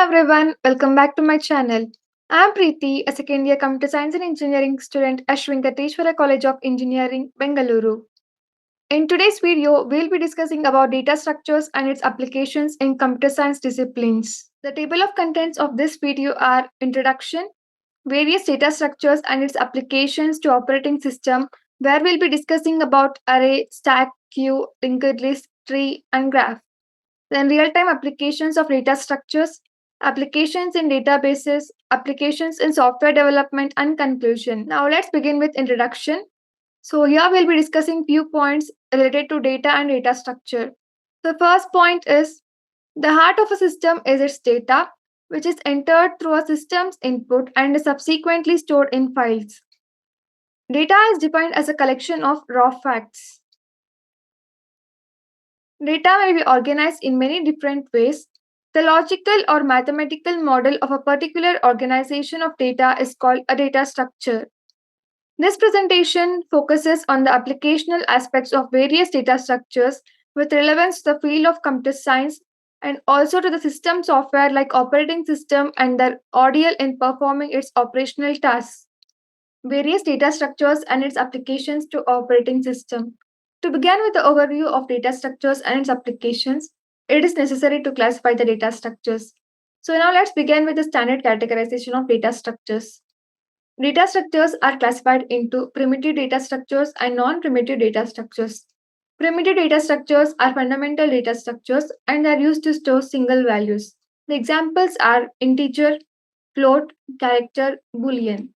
everyone, welcome back to my channel. I'm Preeti, a second year computer science and engineering student at Shrinkateshwara College of Engineering, Bengaluru. In today's video, we'll be discussing about data structures and its applications in computer science disciplines. The table of contents of this video are introduction, various data structures and its applications to operating system, where we'll be discussing about array, stack, queue, linked list, tree, and graph. Then real-time applications of data structures, applications in databases, applications in software development, and conclusion. Now let's begin with introduction. So here we'll be discussing few points related to data and data structure. The first point is the heart of a system is its data, which is entered through a system's input and is subsequently stored in files. Data is defined as a collection of raw facts. Data may be organized in many different ways. The logical or mathematical model of a particular organization of data is called a data structure. This presentation focuses on the applicational aspects of various data structures with relevance to the field of computer science and also to the system software like operating system and their ordeal in performing its operational tasks. Various data structures and its applications to operating system. To begin with the overview of data structures and its applications, it is necessary to classify the data structures. So now let's begin with the standard categorization of data structures. Data structures are classified into primitive data structures and non-primitive data structures. Primitive data structures are fundamental data structures and are used to store single values. The examples are integer, float, character, boolean.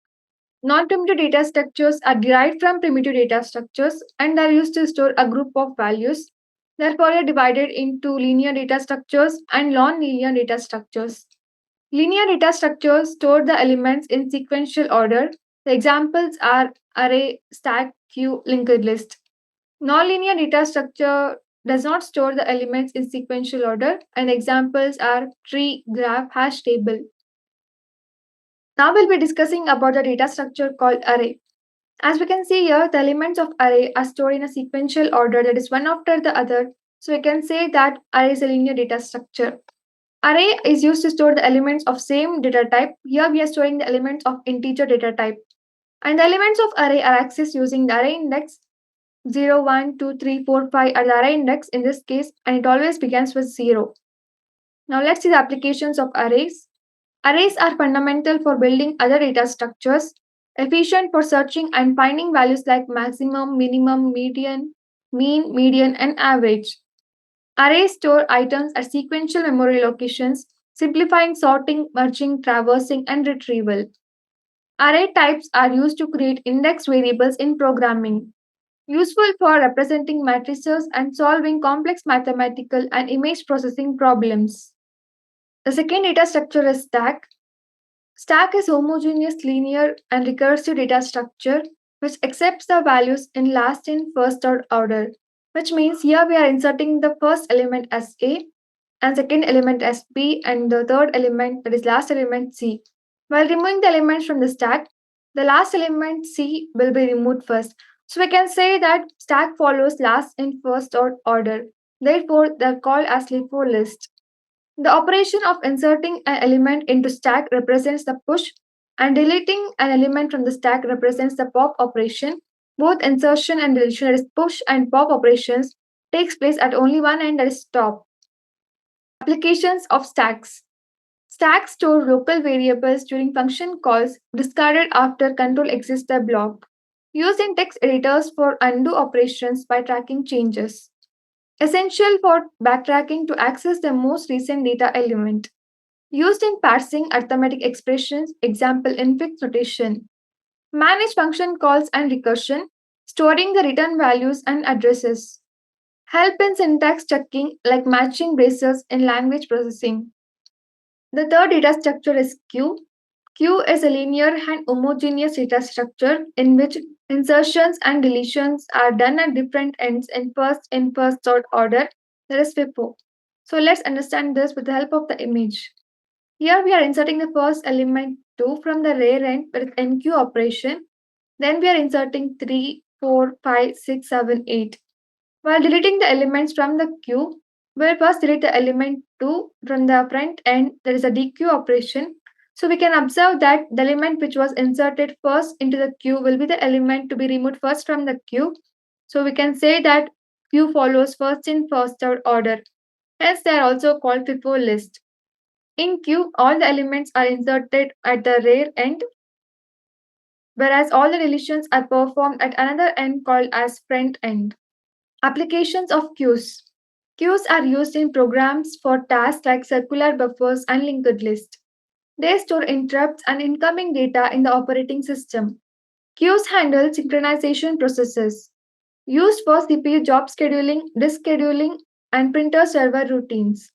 Non-primitive data structures are derived from primitive data structures and are used to store a group of values. Therefore, they are divided into linear data structures and non-linear data structures. Linear data structures store the elements in sequential order. The examples are array, stack, queue, linked list. Non-linear data structure does not store the elements in sequential order, and examples are tree, graph, hash table. Now we'll be discussing about the data structure called array. As we can see here, the elements of array are stored in a sequential order that is one after the other. So we can say that array is a linear data structure. Array is used to store the elements of same data type. Here we are storing the elements of integer data type. And the elements of array are accessed using the array index 0, 1, 2, 3, 4, 5 are the array index in this case, and it always begins with 0. Now let's see the applications of arrays. Arrays are fundamental for building other data structures, efficient for searching and finding values like maximum, minimum, median, mean, median, and average. Arrays store items at sequential memory locations, simplifying sorting, merging, traversing, and retrieval. Array types are used to create index variables in programming, useful for representing matrices and solving complex mathematical and image processing problems. The second data structure is stack. Stack is homogeneous, linear, and recursive data structure which accepts the values in last in first order, which means here we are inserting the first element as A and second element as B and the third element, that is last element, C. While removing the elements from the stack, the last element C will be removed first. So we can say that stack follows last in first order. Therefore, they are called as LIFO list. The operation of inserting an element into stack represents the push, and deleting an element from the stack represents the pop operation. Both insertion and deletion, that is push and pop operations, takes place at only one end, that is top. Applications of stacks. Stacks store local variables during function calls discarded after control exits the block. Used in text editors for undo operations by tracking changes. Essential for backtracking to access the most recent data element. Used in parsing arithmetic expressions, example infix notation. Manage function calls and recursion, storing the return values and addresses. Help in syntax checking like matching braces in language processing. The third data structure is queue. Queue is a linear and homogeneous data structure in which insertions and deletions are done at different ends in first sort order, that is FIFO. So let's understand this with the help of the image. Here we are inserting the first element 2 from the rear end with NQ operation. Then we are inserting 3, 4, 5, 6, 7, 8. While deleting the elements from the queue, We'll first delete the element 2 from the front end, there is a dequeue operation. So we can observe that the element which was inserted first into the queue will be the element to be removed first from the queue. So we can say that queue follows first in first out order. Hence they are also called FIFO list. In queue, all the elements are inserted at the rear end, whereas all the deletions are performed at another end called as front end. Applications of queues. Queues are used in programs for tasks like circular buffers and linked list. They store interrupts and incoming data in the operating system. Queues handle synchronization processes used for CPU job scheduling, disk scheduling, and printer server routines.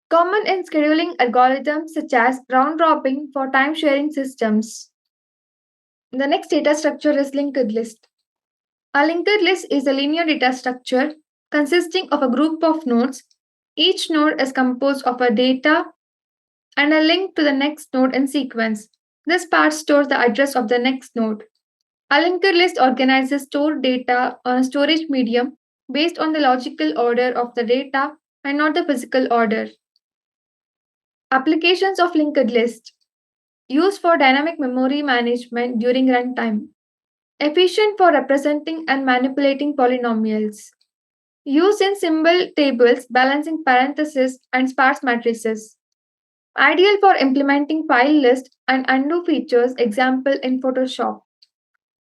Common in scheduling algorithms such as round robin for time sharing systems. The next data structure is linked list. A linked list is a linear data structure consisting of a group of nodes. Each node is composed of a data and a link to the next node in sequence. This part stores the address of the next node. A linked list organizes stored data on a storage medium based on the logical order of the data and not the physical order. Applications of linked list used for dynamic memory management during runtime. Efficient for representing and manipulating polynomials. Used in symbol tables, balancing parentheses and sparse matrices. Ideal for implementing file list and undo features, example in Photoshop.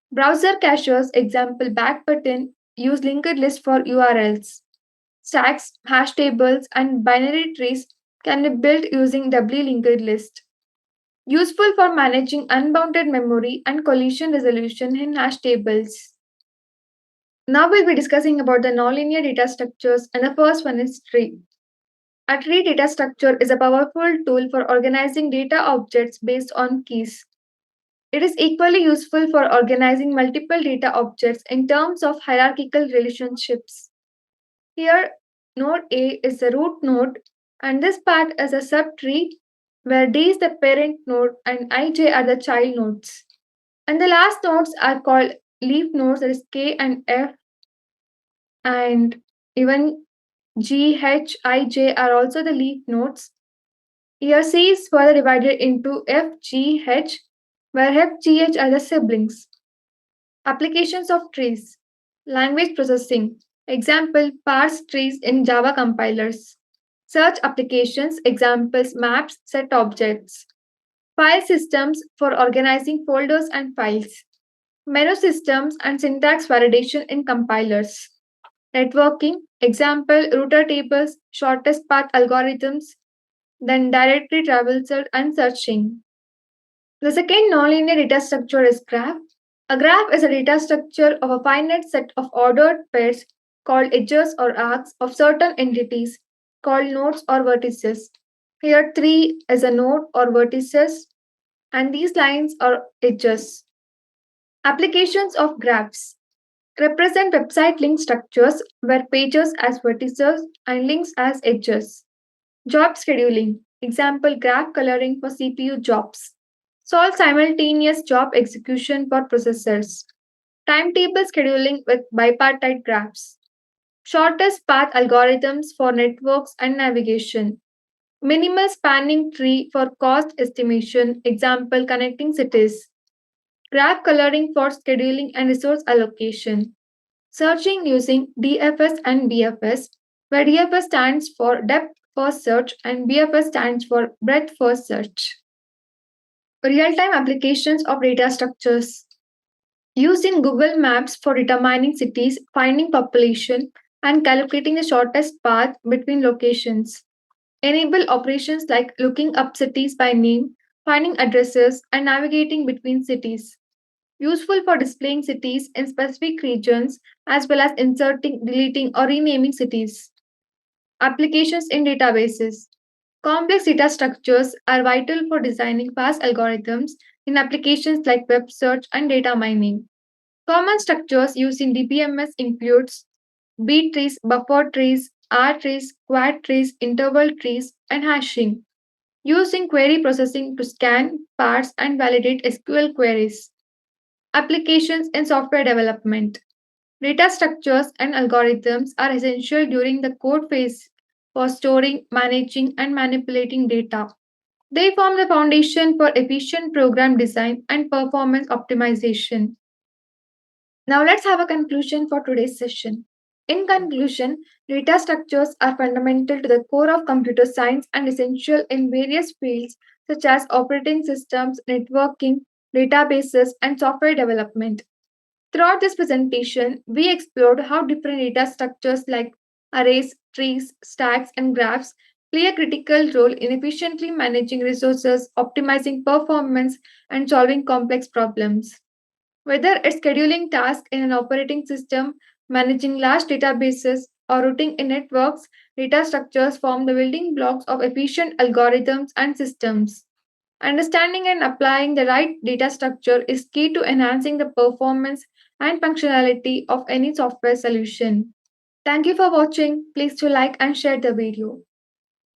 Browser cachers, example back button, use linked list for URLs. Stacks, hash tables, and binary trees can be built using doubly linked list. Useful for managing unbounded memory and collision resolution in hash tables. Now we'll be discussing about the nonlinear data structures, and the first one is tree. A tree data structure is a powerful tool for organizing data objects based on keys. It is equally useful for organizing multiple data objects in terms of hierarchical relationships. Here, node A is the root node, and this part is a subtree where D is the parent node and ij are the child nodes. And the last nodes are called leaf nodes, that is K and F, and even G, H, I, J are also the leaf nodes. Here C is further divided into F, G, H, where F, G, H are the siblings. Applications of trees. Language processing. Example, parse trees in Java compilers. Search applications. Examples, maps, set objects. File systems for organizing folders and files. Menu systems and syntax validation in compilers. Networking. Example, router tables, shortest path algorithms, then directory traversal and searching. The second nonlinear data structure is graph. A graph is a data structure of a finite set of ordered pairs called edges or arcs of certain entities called nodes or vertices. Here, 3 is a node or vertices, and these lines are edges. Applications of graphs represent website link structures where pages as vertices and links as edges. Job scheduling. Example, graph coloring for CPU jobs. Solve simultaneous job execution for processors. Timetable scheduling with bipartite graphs. Shortest path algorithms for networks and navigation. Minimal spanning tree for cost estimation. Example, connecting cities. Graph coloring for scheduling and resource allocation. Searching using DFS and BFS, where DFS stands for depth first search and BFS stands for breadth first search. Real time applications of data structures. Used in Google Maps for determining cities, finding population, and calculating the shortest path between locations. Enable operations like looking up cities by name, finding addresses, and navigating between cities. Useful for displaying cities in specific regions as well as inserting, deleting, or renaming cities. Applications in databases. Complex data structures are vital for designing fast algorithms in applications like web search and data mining. Common structures used in DBMS includes B trees, buffer trees, R trees, quad trees, interval trees, and hashing. Used in query processing to scan, parse, and validate SQL queries. Applications in software development. Data structures and algorithms are essential during the code phase for storing, managing, and manipulating data. They form the foundation for efficient program design and performance optimization. Now, let's have a conclusion for today's session. In conclusion, data structures are fundamental to the core of computer science and essential in various fields such as operating systems, networking, databases, and software development. Throughout this presentation, we explored how different data structures like arrays, trees, stacks, and graphs play a critical role in efficiently managing resources, optimizing performance, and solving complex problems. Whether it's scheduling tasks in an operating system, managing large databases, or routing in networks, data structures form the building blocks of efficient algorithms and systems. Understanding and applying the right data structure is key to enhancing the performance and functionality of any software solution. Thank you for watching. Please do like and share the video.